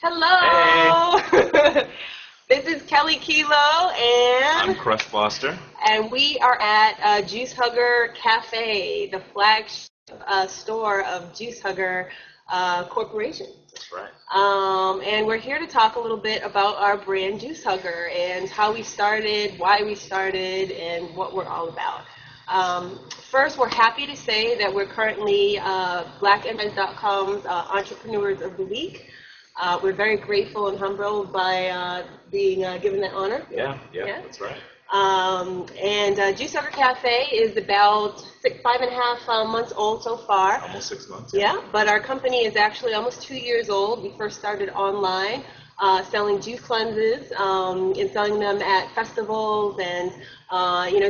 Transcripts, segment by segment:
Hello. Hey. This is Kelly Kilo, and I'm Crush Foster. we are at Juice Hugger Cafe, the flagship store of Juice Hugger Corporation. That's right. And we're here to talk a little bit about our brand Juice Hugger and how we started, why we started, and what we're all about. First, we're happy to say that we're currently BlackEnterprise.com's Entrepreneurs of the Week. We're very grateful and humbled by being given that honor. Yeah, that's right. And Juice Hugger Cafe is about 5.5 months old so far. Almost 6 months. Yeah, but our company is actually almost 2 years old. We first started online selling juice cleanses and selling them at festivals and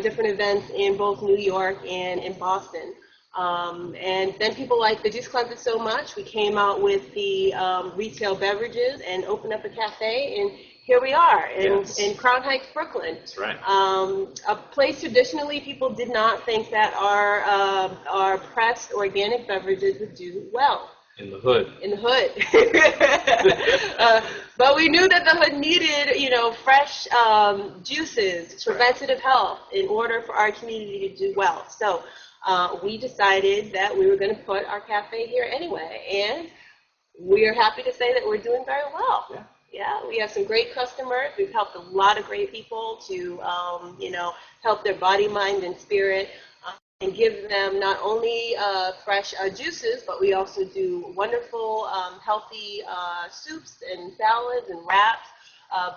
different events in both New York and in Boston. And then people liked the juice cleanses so much, we came out with the retail beverages and opened up a cafe, and here we are in Crown Heights, Brooklyn. That's right. A place traditionally people did not think that our pressed organic beverages would do well. In the hood. In the hood. But we knew that the hood needed, fresh juices, preventative health in order for our community to do well. So we decided that we were going to put our cafe here anyway, and we are happy to say that we're doing very well. Yeah, we have some great customers. We've helped a lot of great people to, help their body, mind, and spirit, and give them not only fresh juices, but we also do wonderful, healthy soups and salads and wraps,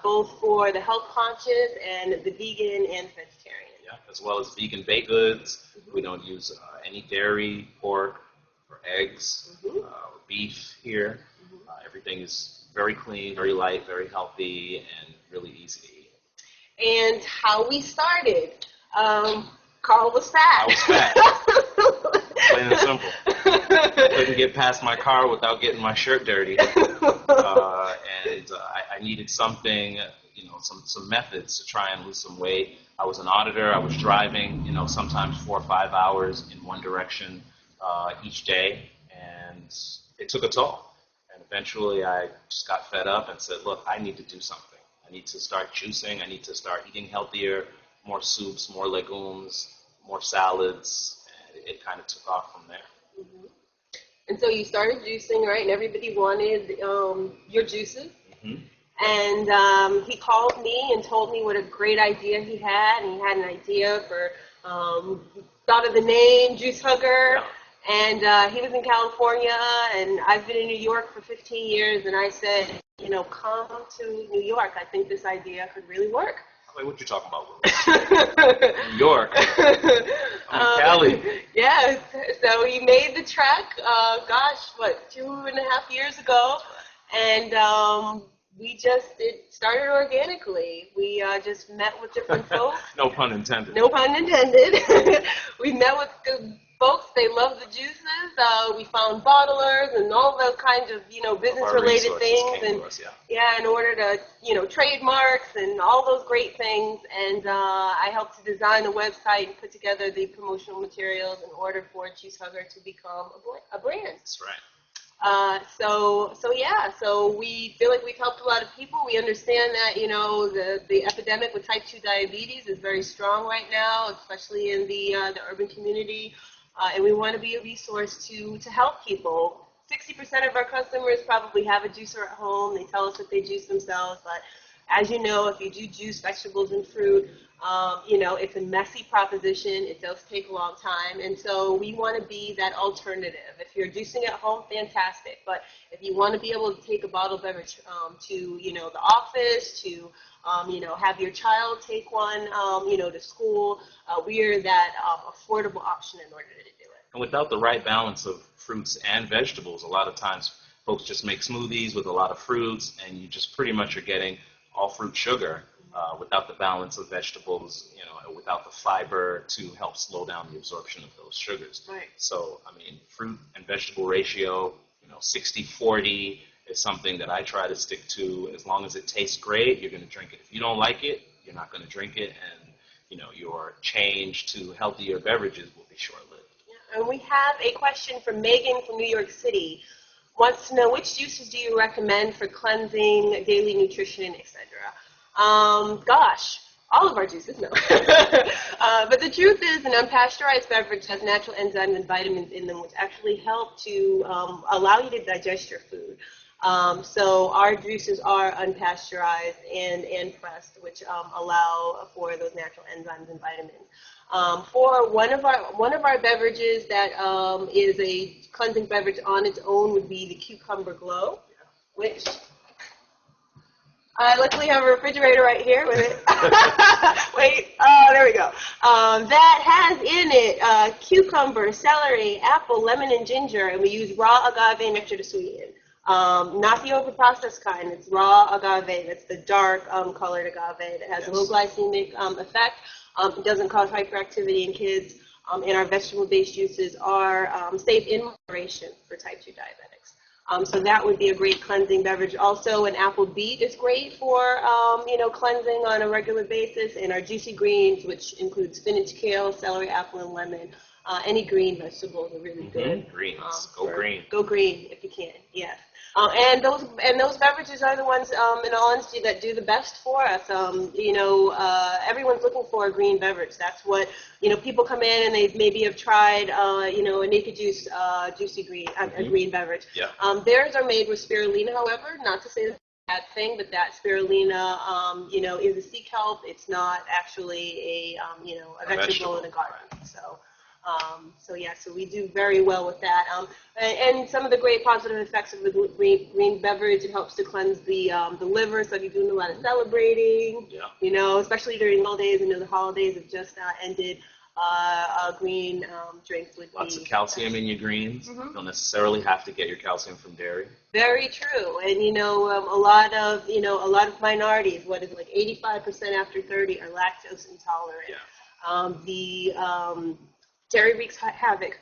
both for the health conscious and the vegan and vegetarian. Yeah, as well as vegan baked goods. We don't use any dairy, pork, or eggs, or beef here. Everything is very clean, very light, very healthy, and really easy to eat. And how we started. Carl was fat. I was fat. Plain and simple. Couldn't get past my car without getting my shirt dirty. And I needed something, some methods to try and lose some weight. I was an auditor. I was driving, sometimes 4 or 5 hours in one direction each day, and it took a toll. And eventually I just got fed up and said, look, I need to do something. I need to start juicing. I need to start eating healthier, more soups, more legumes, more salads, and it kind of took off from there. And so you started juicing, right? And everybody wanted your juices. And he called me and told me what a great idea he had. And he had an idea for, thought of the name, Juice Hugger. Yeah. And he was in California, and I've been in New York for 15 years. And I said, come to New York. I think this idea could really work. Wait, what you talking about? New York. I'm in Cali. Yes. So he made the trek, 2.5 years ago. And it started organically. We just met with different folks. No pun intended. No pun intended. We met with good folks. They love the juices. We found bottlers and all those kinds of, business-related things. And in order to, trademarks and all those great things. And I helped to design the website and put together the promotional materials in order for Juice Hugger to become a brand. That's right. So we feel like we've helped a lot of people. We understand that, the epidemic with type 2 diabetes is very strong right now, especially in the urban community. And we want to be a resource to help people. 60% of our customers probably have a juicer at home. They tell us that they juice themselves, but as you know, if you do juice vegetables and fruit, it's a messy proposition. It does take a long time, and so we want to be that alternative. If you're juicing at home, fantastic, but if you want to be able to take a bottled beverage to, the office, to, have your child take one, to school, we're that affordable option in order to do it. And without the right balance of fruits and vegetables, a lot of times folks just make smoothies with a lot of fruits, and you just pretty much are getting all fruit sugar without the balance of vegetables, without the fiber to help slow down the absorption of those sugars. Right. So, fruit and vegetable ratio, 60-40 is something that I try to stick to. As long as it tastes great, you're going to drink it. If you don't like it, you're not going to drink it, and, your change to healthier beverages will be short-lived. Yeah, and we have a question from Megan from New York City. wants to know which juices do you recommend for cleansing, daily nutrition, etc. Gosh, all of our juices, no. But the truth is, an unpasteurized beverage has natural enzymes and vitamins in them, which actually help to allow you to digest your food. So our juices are unpasteurized and pressed, which allow for those natural enzymes and vitamins. For one of our beverages that is a cleansing beverage on its own would be the Cucumber Glow, which I luckily have a refrigerator right here with it. Wait, there we go. That has in it cucumber, celery, apple, lemon, and ginger, and we use raw agave nectar to sweeten. Not the overprocessed kind. It's raw agave. That's the dark colored agave that has a low glycemic effect. It doesn't cause hyperactivity in kids. And our vegetable-based juices are safe in moderation for type 2 diabetics. So that would be a great cleansing beverage. Also, an apple beet is great for cleansing on a regular basis. And our juicy greens, which includes spinach, kale, celery, apple, and lemon. Any green vegetables are really good. Greens. Go green. Go green if you can. Yes. And those beverages are the ones, in all honesty, that do the best for us. Everyone's looking for a green beverage. That's what people come in and they maybe have tried a naked juice, juicy green, a green beverage. Yeah. Theirs are made with spirulina, however, not to say that's a bad thing, but that spirulina, is a sea kelp. It's not actually a vegetable in a garden. So we do very well with that. And some of the great positive effects of the green beverage, it helps to cleanse the liver. So if you're doing a lot of celebrating, especially during holidays, the holidays have just ended. Green drinks would lots be of calcium in your greens. You don't necessarily have to get your calcium from dairy. Very true. And a lot of minorities, what is it, like 85% after 30 are lactose intolerant. Yeah. Dairy wreaks havoc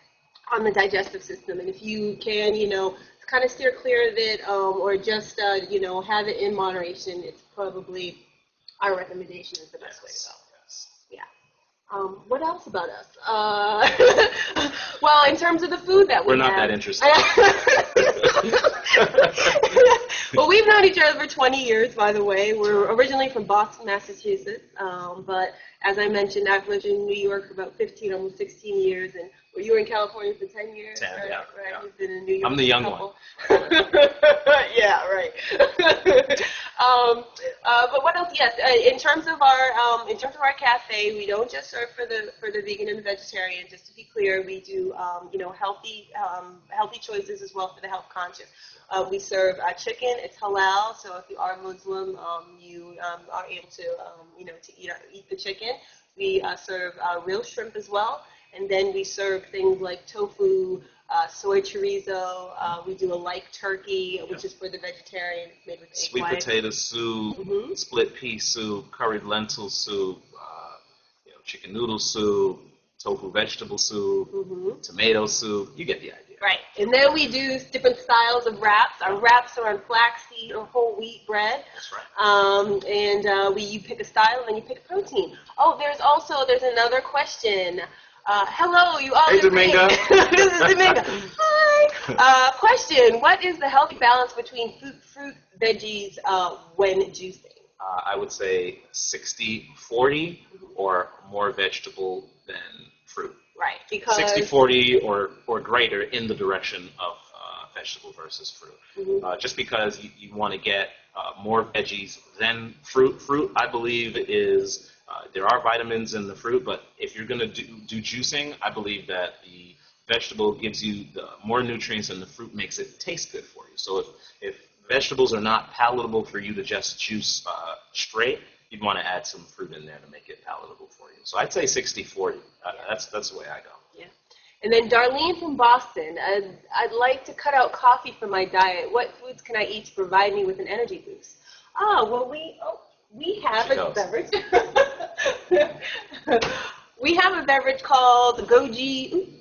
on the digestive system, and if you can, kind of steer clear of it, or just, have it in moderation, it's probably our recommendation is the best way to go. Yes. Yeah. What else about us? Well, in terms of the food that we're not that interested. Well, we've known each other for 20 years, by the way. We're originally from Boston, Massachusetts, but as I mentioned, I've lived in New York for about 15, almost 16 years, and you were in California for 10 years? 10, right? Yeah. Right. Yeah. You've been in New York. I'm the young one. Yeah, right. But what else? Yes, in terms of our cafe, we don't just serve for the vegan and the vegetarian. Just to be clear, we do healthy choices as well for the health conscious. We serve chicken. It's halal, so if you are Muslim, you are able to eat the chicken. We serve real shrimp as well, and then we serve things like tofu, soy chorizo. We do a light turkey, which is for the vegetarian, made with egg sweet white. Potato soup, split pea soup, curried lentil soup, chicken noodle soup, tofu vegetable soup, tomato soup. You get the idea. Right. And then we do different styles of wraps. Our wraps are on flaxseed or whole wheat bread. That's right. You pick a style and then you pick a protein. Oh, there's another question. Hello, you all. Hey, Dominga. This is Dominga. Hi. Question: what is the healthy balance between fruit, veggies when juicing? I would say 60-40 or more vegetable than fruit. Right, because 60-40 or greater in the direction of vegetable versus fruit. Just because you want to get more veggies than fruit. Fruit, I believe, is there are vitamins in the fruit, but if you're going to do juicing, I believe that the vegetable gives you more nutrients and the fruit makes it taste good for you. So if vegetables are not palatable for you to just juice straight, you'd want to add some fruit in there to make it palatable for you. So I'd say 60-40. That's the way I go. Yeah. And then Darlene from Boston, I'd like to cut out coffee from my diet. What foods can I eat to provide me with an energy boost? We have a beverage. We have a beverage called goji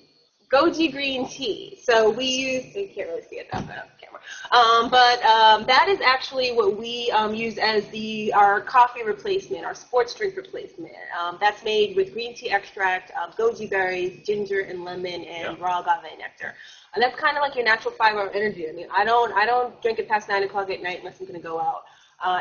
goji green tea. So we use, you can't really see it that bad on the camera, that is actually what we use as our coffee replacement, our sports drink replacement. That's made with green tea extract, goji berries, ginger and lemon, and raw agave nectar. And that's kind of like your natural 5-hour energy. I mean, I don't drink it past 9 o'clock at night unless I'm going to go out.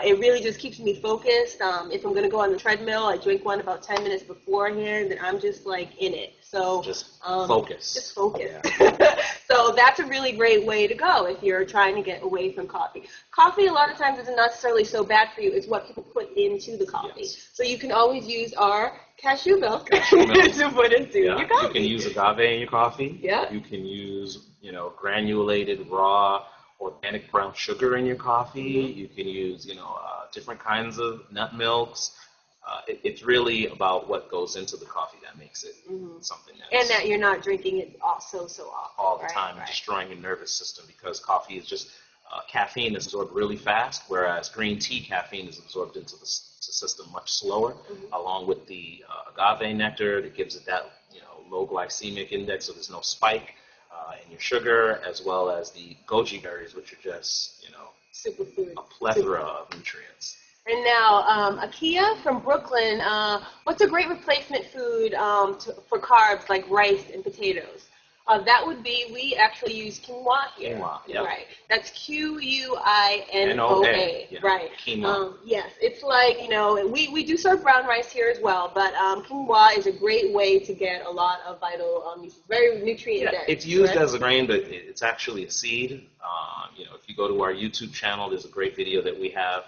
It really just keeps me focused. If I'm going to go on the treadmill, I drink one about 10 minutes beforehand, and I'm just like in it. So just focus. Just focus. So that's a really great way to go if you're trying to get away from coffee. Coffee, a lot of times, isn't necessarily so bad for you. It's what people put into the coffee. Yes. So you can always use our cashew milk to put into your coffee. You can use agave in your coffee. Yeah. You can use, granulated raw organic brown sugar in your coffee. Mm-hmm. You can use, different kinds of nut milks. It's really about what goes into the coffee that makes it something that's... And that you're not drinking it so often. All the time, destroying your nervous system, because coffee is just... caffeine is absorbed really fast, whereas green tea caffeine is absorbed into the system much slower, along with the agave nectar that gives it that, low glycemic index, so there's no spike in your sugar, as well as the goji berries, which are just, superfood, a plethora of nutrients. And now, Akia from Brooklyn, what's a great replacement food for carbs like rice and potatoes? That would be, we actually use quinoa here. Quinoa, yep. Right. That's Quinoa. Yeah. Right. Quinoa. Yes. It's like, we do serve brown rice here as well, but quinoa is a great way to get a lot of vital uses. Very nutrient dense. It's used as a grain, but it's actually a seed. If you go to our YouTube channel, there's a great video that we have.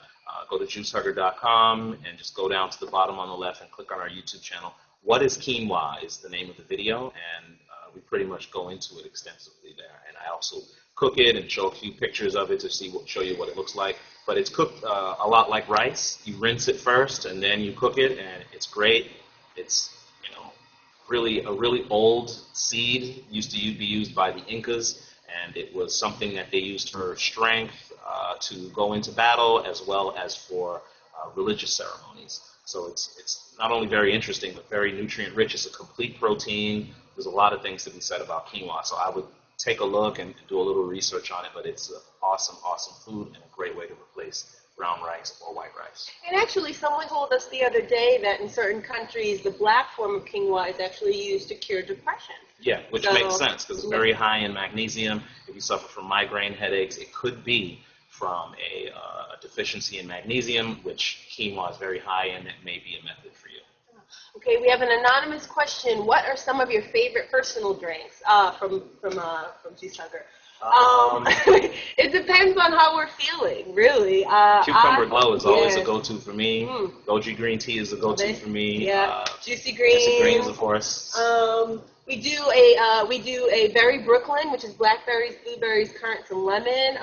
Go to juicehugger.com and just go down to the bottom on the left and click on our YouTube channel. What is quinoa is the name of the video, and we pretty much go into it extensively there. And I also cook it and show a few pictures of it to show you what it looks like. But it's cooked a lot like rice. You rinse it first, and then you cook it, and it's great. It's really a really old seed, used to be used by the Incas, and it was something that they used for strength to go into battle, as well as for religious ceremonies. So it's not only very interesting, but very nutrient rich. It's a complete protein. There's a lot of things to be said about quinoa. So I would take a look and do a little research on it, but it's an awesome, awesome food and a great way to replace brown rice or white rice. And actually, someone told us the other day that in certain countries, the black form of quinoa is actually used to cure depression. Yeah, which makes sense, because it's very high in magnesium. If you suffer from migraine headaches, it could be from a deficiency in magnesium, which quinoa is very high in. It may be a method for you. Okay, we have an anonymous question. What are some of your favorite personal drinks from Juice Hugger? It depends on how we're feeling, really. Cucumber Glow is always a go-to for me. Goji green tea is a go-to for me. Yeah. Juicy greens, of course. We do a berry Brooklyn, which is blackberries, blueberries, currants, and lemon.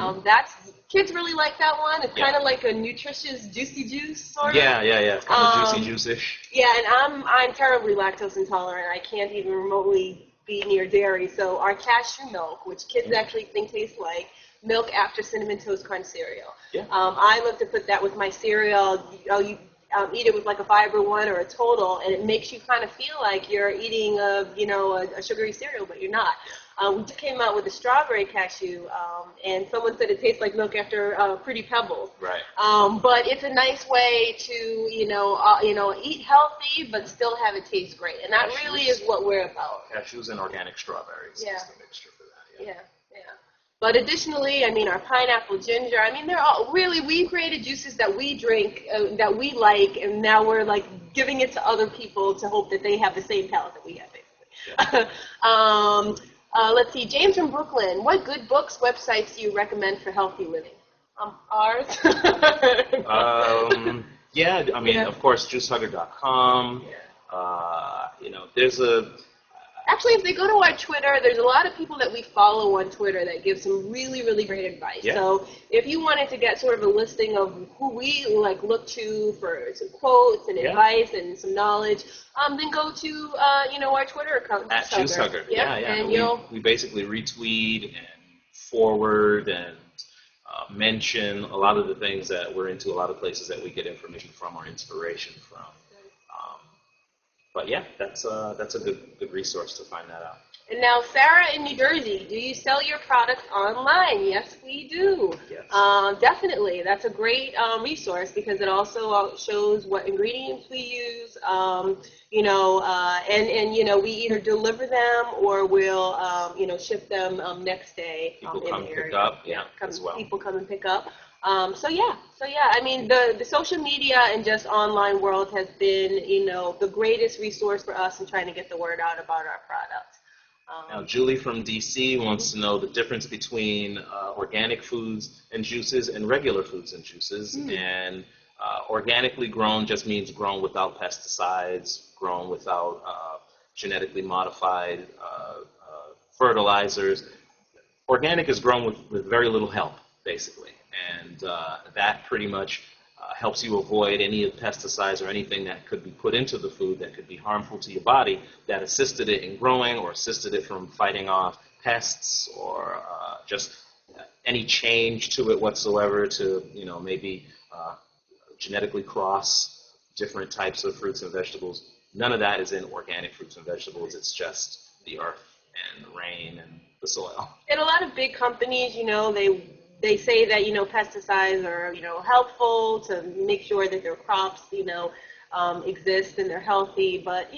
Kids really like that one. It's kind of like a nutritious juicy juice, sort of. Yeah. It's kind of juicy juice-ish. Yeah, and I'm terribly lactose intolerant. I can't even remotely be near dairy. So our cashew milk, which kids actually think tastes like milk after Cinnamon Toast Crunch cereal. Yeah. I love to put that with my cereal. You eat it with like a fiber one or a total, and it makes you kind of feel like you're eating a sugary cereal, but you're not. We just came out with a strawberry cashew, and someone said it tastes like milk after Fruity Pebbles. Right. But it's a nice way to eat healthy but still have it taste great, and that really is what we're about. Cashews and organic strawberries. Yeah. Is the mixture for that. Yeah. But additionally, our pineapple ginger, they're all really, we created juices that we drink, that we like, and now we're like giving it to other people to hope that they have the same palate that we have, basically. Yeah. Let's see, James from Brooklyn, what good books, websites do you recommend for healthy living? Ours? Of course, juicehugger.com. Yeah. There's a... Actually, if they go to our Twitter, there's a lot of people that we follow on Twitter that give some really, really great advice. Yeah. So if you wanted to get sort of a listing of who we look to for some quotes and advice and some knowledge, then go to our Twitter account. At Juice Hugger. Yeah. And we basically retweet and forward and mention a lot of the things that we're into, a lot of places that we get information from or inspiration from. But yeah, that's a good resource to find that out. And now, Sarah in New Jersey, do you sell your products online? Yes, we do. Yes. Definitely. That's a great resource because it also shows what ingredients we use, we either deliver them or we'll, ship them next day People in come the pick area. up, as well. People come and pick up. I mean, the social media and just online world has been, the greatest resource for us in trying to get the word out about our products. Now, Julie from DC wants to know the difference between organic foods and juices and regular foods and juices. And organically grown just means grown without pesticides, grown without genetically modified fertilizers. Organic is grown with very little help, basically. And that pretty much helps you avoid any of the pesticides or anything that could be put into the food that could be harmful to your body that assisted it in growing or assisted it from fighting off pests or just any change to it whatsoever to, maybe genetically cross different types of fruits and vegetables. None of that is in organic fruits and vegetables. It's just the earth and the rain and the soil. And a lot of big companies, they say that, pesticides are, helpful to make sure that their crops, exist and they're healthy. But,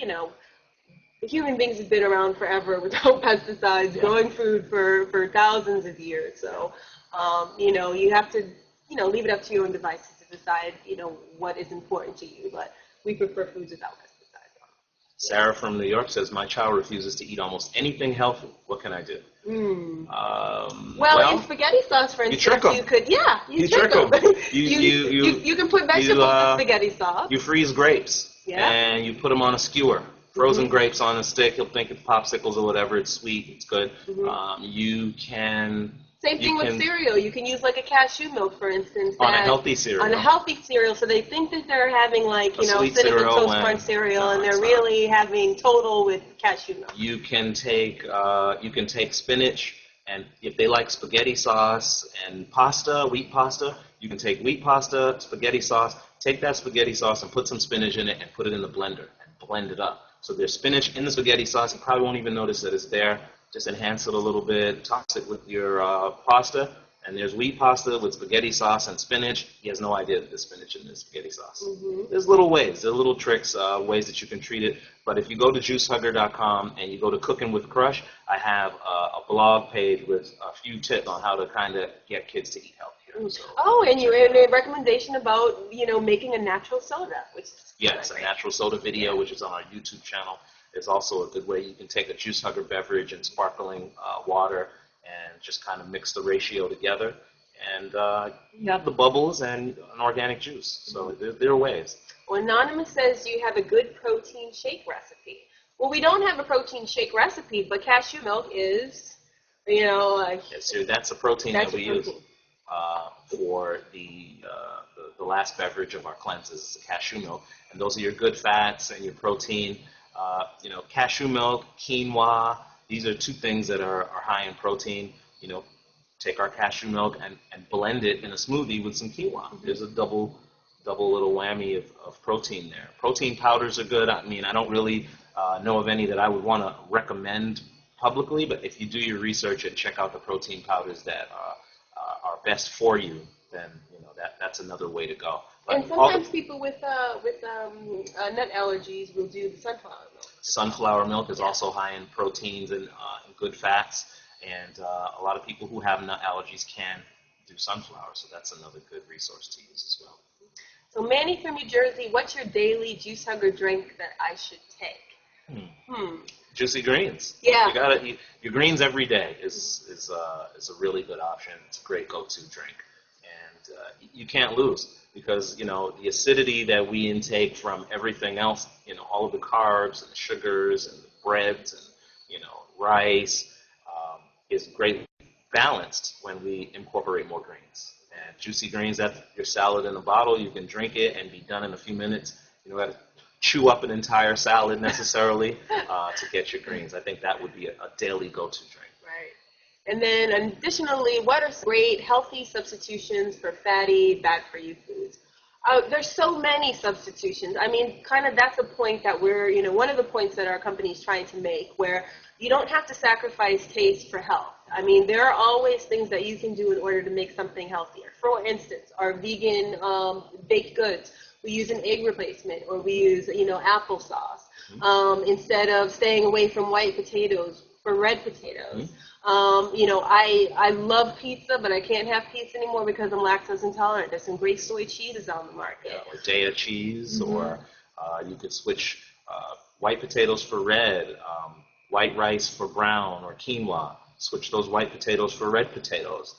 human beings have been around forever without pesticides, growing food for thousands of years. So, you have to, leave it up to your own devices to decide, what is important to you. But we prefer foods without pesticides. Sarah from New York says, my child refuses to eat almost anything healthy. What can I do? Well, in spaghetti sauce, for instance, you could, you trick them. You can put vegetables in spaghetti sauce. You freeze grapes, and you put them on a skewer. Frozen grapes on a stick. He'll think it's popsicles or whatever. It's sweet. It's good. You can... Same thing with cereal. You can use like a cashew milk, for instance. On a healthy cereal. On a healthy cereal. So they think that they're having cinnamon toast crunch cereal, and they're really having total with cashew milk. You can take spinach, and if they like spaghetti sauce and pasta, wheat pasta, you can take wheat pasta, spaghetti sauce, take that spaghetti sauce and put some spinach in it and put it in the blender and blend it up. So there's spinach in the spaghetti sauce. You probably won't even notice that it's there. Just enhance it a little bit, toss it with your pasta, and there's wheat pasta with spaghetti sauce and spinach. He has no idea that there's spinach in the spaghetti sauce. There's little ways, there's little tricks, ways that you can treat it. But if you go to juicehugger.com and you go to Cooking with Crush, I have a blog page with a few tips on how to kind of get kids to eat healthier. So, and a recommendation about, making a natural soda. Yes, a natural soda video, which is on our YouTube channel. Is also a good way. You can take a Juice Hugger beverage and sparkling water and just kind of mix the ratio together. And you have the bubbles and an organic juice. So there are ways. Well, Anonymous says you have a good protein shake recipe. Well, we don't have a protein shake recipe, but cashew milk is, Yes, that's a protein that we use for the last beverage of our cleanses is cashew milk. And those are your good fats and your protein. Cashew milk, quinoa, these are two things that are high in protein. Take our cashew milk and blend it in a smoothie with some quinoa. There's a double little whammy of protein there. Protein powders are good. I mean, I don't really know of any that I would want to recommend publicly, but if you do your research and check out the protein powders that are best for you, then that's another way to go. But and sometimes people with nut allergies will do the sunflower milk. Sunflower milk is also high in proteins and good fats, and a lot of people who have nut allergies can do sunflower, so that's another good resource to use as well. So Manny from New Jersey, what's your daily Juice Hugger drink that I should take? Juicy greens. Yeah. You gotta eat your greens every day is a really good option. It's a great go-to drink, and you can't lose because the acidity that we intake from everything else, all of the carbs and the sugars and the breads and rice is greatly balanced when we incorporate more greens. And juicy greens, that's your salad in a bottle. You can drink it and be done in a few minutes. You don't got to chew up an entire salad necessarily to get your greens. I think that would be a daily go-to drink. Right. And then additionally, what are great healthy substitutions for fatty, bad-for-you foods? There's so many substitutions. I mean, kind of that's the point that one of the points that our company is trying to make, where you don't have to sacrifice taste for health. I mean, there are always things that you can do in order to make something healthier. For instance, our vegan baked goods, we use an egg replacement, or we use, applesauce. Instead of staying away from white potatoes for red potatoes. I love pizza, but I can't have pizza anymore because I'm lactose intolerant. There's some great soy cheeses on the market. Or Daiya cheese, or you could switch white potatoes for red, white rice for brown, or quinoa. Switch those white potatoes for red potatoes.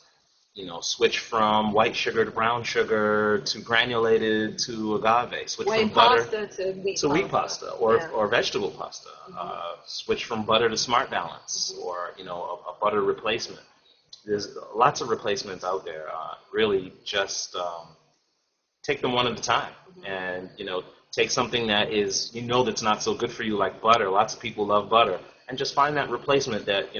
Switch from white sugar to brown sugar to granulated to agave. Switch white from butter pasta to wheat pasta, or vegetable pasta. Switch from butter to Smart Balance, or a butter replacement. There's lots of replacements out there. Really, just take them one at a time, and take something that is that's not so good for you, like butter. Lots of people love butter, and just find that replacement that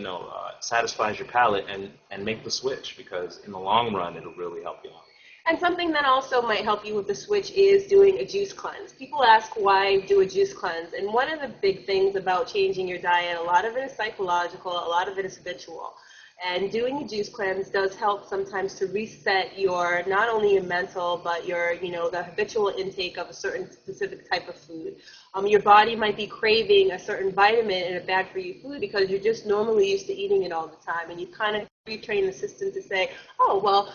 satisfies your palate, and make the switch, because in the long run it'll really help you out. And something that also might help you with the switch is doing a juice cleanse. People ask why do a juice cleanse, and one of the big things about changing your diet, a lot of it is psychological, a lot of it is habitual. And doing a juice cleanse does help sometimes to reset your, not only your mental, but your, the habitual intake of a certain specific type of food. Your body might be craving a certain vitamin in a bad-for-you food because you're just normally used to eating it all the time, and you kind of retrain the system to say, oh, well,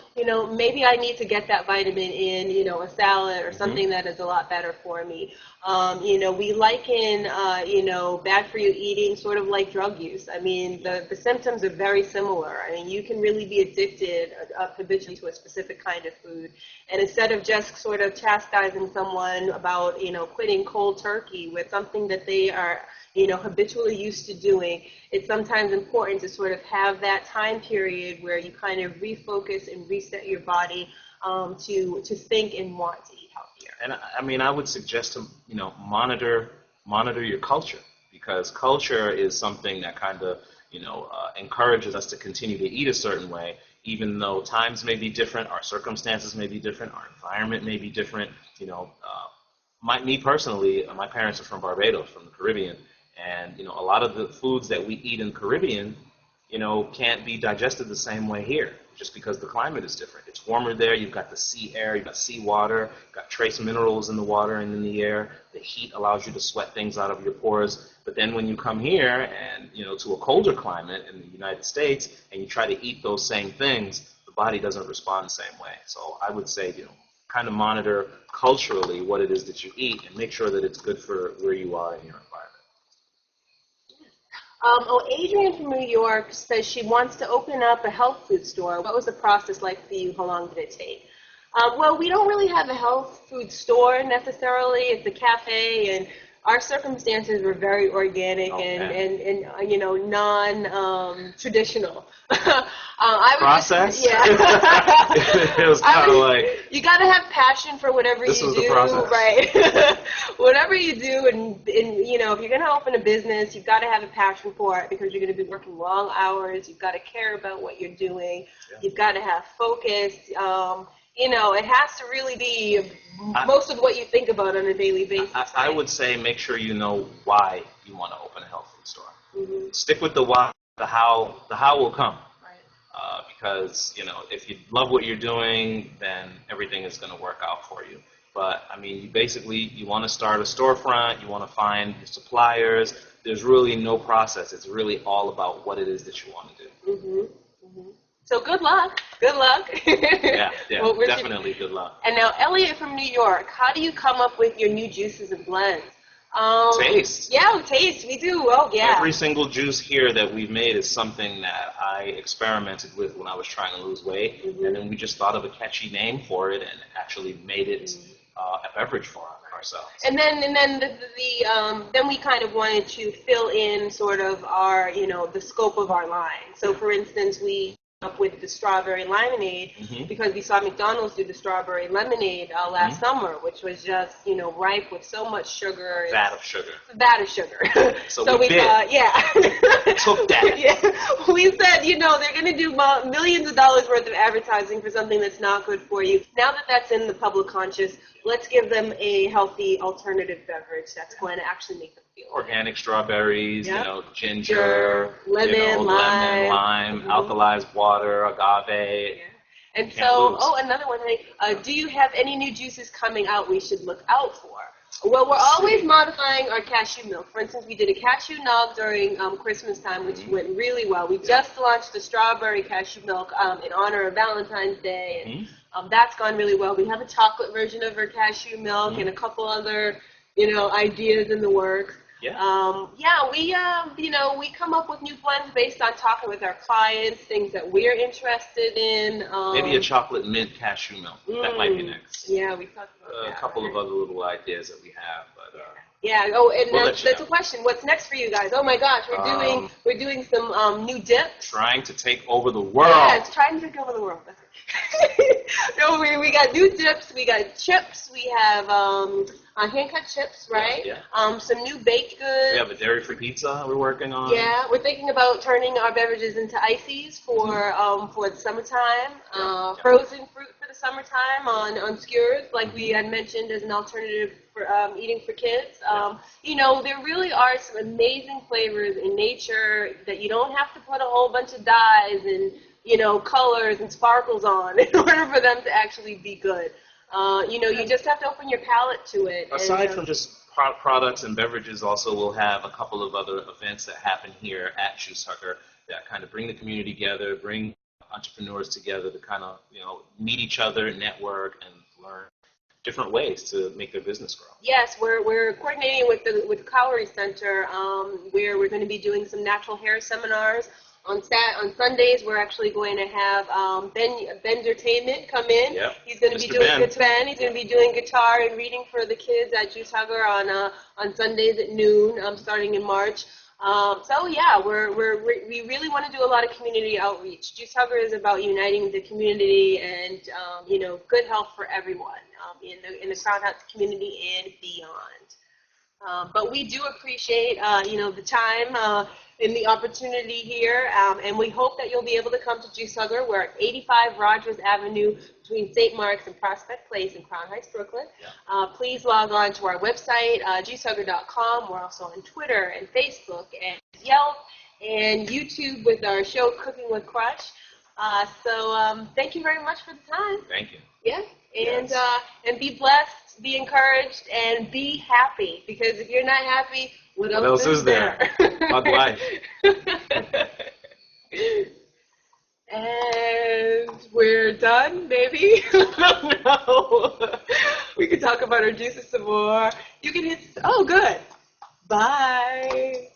maybe I need to get that vitamin in, a salad or something that is a lot better for me. We liken, bad-for-you eating sort of like drug use. I mean, the symptoms are very similar. I mean, you can really be addicted habitually to a specific kind of food. And instead of just sort of chastising someone about, quitting cold turkey with something that they are, habitually used to doing, it's sometimes important to sort of have that time period where you kind of refocus and reset your body to think and want to eat healthier. And I mean, I would suggest to monitor your culture, because culture is something that kind of encourages us to continue to eat a certain way, even though times may be different, our circumstances may be different, our environment may be different. Me personally, my parents are from Barbados, from the Caribbean, and a lot of the foods that we eat in the Caribbean, can't be digested the same way here, just because the climate is different. It's warmer there. You've got the sea air, you've got sea water, you've got trace minerals in the water and in the air. The heat allows you to sweat things out of your pores. But then when you come here and to a colder climate in the United States, and you try to eat those same things, the body doesn't respond the same way. So I would say kind of monitor culturally what it is that you eat, and make sure that it's good for where you are in your environment. Adrienne from New York says she wants to open up a health food store. What was the process like for you? How long did it take? Well, we don't really have a health food store necessarily. It's a cafe, and our circumstances were very organic and non-traditional. Process? Yeah. It was kind of like... You got to have passion for whatever you do. This was the process. Right. Whatever you do, and if you're going to open a business, you've got to have a passion for it, because you're going to be working long hours. You've got to care about what you're doing. Yeah. You've got to have focus. It has to really be most of what you think about on a daily basis. I would say make sure you know why you want to open a health food store. Stick with the why. The how will come. Right. Because, if you love what you're doing, then everything is going to work out for you. But, I mean, you want to start a storefront, you want to find your suppliers. There's really no process. It's really all about what it is that you want to do. So good luck. Good luck. Yeah, well, definitely good luck. And now, Elliot from New York, how do you come up with your new juices and blends? Taste. Yeah, taste. We do. Oh, yeah. Every single juice here that we've made is something that I experimented with when I was trying to lose weight, and then we just thought of a catchy name for it and actually made it a beverage for ourselves. And then then we kind of wanted to fill in sort of our, the scope of our line. So, for instance, we up with the strawberry lemonade because we saw McDonald's do the strawberry lemonade last summer, which was just, ripe with so much sugar. Vat of sugar. Vat of sugar. So we thought, yeah. Took that. Yeah. We said, they're going to do millions of dollars worth of advertising for something that's not good for you. Now that that's in the public conscious, let's give them a healthy alternative beverage that's going to actually make them feel organic strawberries, ginger, lemon, lime, alkalized water, agave. Yeah. And so, another one, do you have any new juices coming out we should look out for? Well, we're always modifying our cashew milk. For instance, we did a cashew nog during Christmas time, which went really well. We just launched the strawberry cashew milk in honor of Valentine's Day, and that's gone really well. We have a chocolate version of our cashew milk and a couple other, ideas in the works. We come up with new blends based on talking with our clients, things that we're interested in. Maybe a chocolate mint cashew milk. That might be next. Yeah, we talked about that. A couple of other little ideas that we have, but that's a question. What's next for you guys? Oh my gosh, we're doing some new dips. Trying to take over the world. Yes, trying to take over the world. No, we got new dips. We got chips. We have hand-cut chips, right? Yeah. Some new baked goods. We have a dairy-free pizza we're working on. Yeah, we're thinking about turning our beverages into ices for the summertime. Frozen fruit for the summertime on skewers, like we had mentioned as an alternative for eating for kids. There really are some amazing flavors in nature that you don't have to put a whole bunch of dyes and colors and sparkles on in order for them to actually be good. You just have to open your palate to it. Aside from just products and beverages, also we'll have a couple of other events that happen here at Juice Hugger that kind of bring the community together, bring entrepreneurs together to kind of, meet each other, network, and learn different ways to make their business grow. Yes, we're coordinating with the Cowrie Center, where we're going to be doing some natural hair seminars. On Sundays, we're actually going to have Bendertainment come in. Yep. He's going to be doing guitar. He's going to be doing guitar and reading for the kids at Juice Hugger on Sundays at noon, starting in March. We really want to do a lot of community outreach. Juice Hugger is about uniting the community and good health for everyone in the Crown Heights community and beyond. But we do appreciate the time and the opportunity here, and we hope that you'll be able to come to Juice Hugger. We're at 85 Rogers Avenue between St. Mark's and Prospect Place in Crown Heights, Brooklyn. Please log on to our website, juicehugger.com. We're also on Twitter and Facebook and Yelp and YouTube with our show Cooking with Crush. Thank you very much for the time. Thank you. Yeah, and be blessed, be encouraged, and be happy, because if you're not happy, what else is there? Hug life. And we're done, maybe? I don't know. We could talk about our juices some more. You can hit, good. Bye.